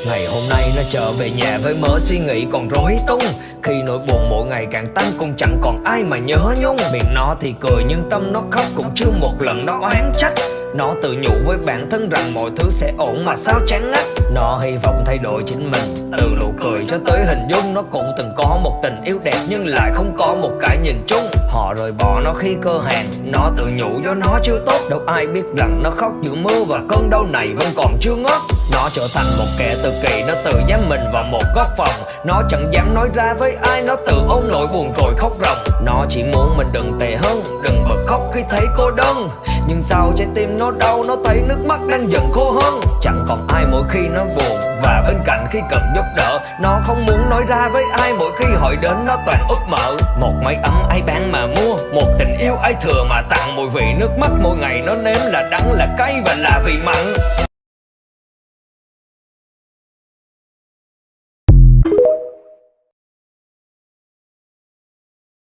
Ngày hôm nay nó trở về nhà với mớ suy nghĩ còn rối tung. Khi nỗi buồn mỗi ngày càng tăng cũng chẳng còn ai mà nhớ nhung. Miệng nó thì cười nhưng tâm nó khóc cũng chưa một lần nó oán trách. Nó tự nhủ với bản thân rằng mọi thứ sẽ ổn mà sao chán ngắt. Nó hy vọng thay đổi chính mình, từ nụ cười cho tới hình dung. Nó cũng từng có một tình yêu đẹp nhưng lại không có một cái nhìn chung. Họ rời bỏ nó khi cơ hàng, nó tự nhủ do nó chưa tốt. Đâu ai biết rằng nó khóc giữa mưa và cơn đau này vẫn còn chưa ngớt. Nó trở thành một kẻ tự kỷ, nó tự giam mình vào một góc phòng. Nó chẳng dám nói ra với ai, nó tự ôm nỗi buồn rồi khóc ròng. Nó chỉ muốn mình đừng tệ hơn, đừng bật khóc khi thấy cô đơn. Nhưng sao trái tim nó đau, nó thấy nước mắt đang dần khô hơn. Chẳng còn ai mỗi khi nó buồn và bên cạnh khi cần giúp đỡ. Nó không muốn nói ra với ai, mỗi khi hỏi đến nó toàn úp mở. Một mái ấm ai bán mà mua, một tình yêu ai thừa mà tặng. Mùi vị nước mắt mỗi ngày nó nếm là đắng là cay và là vị mặn.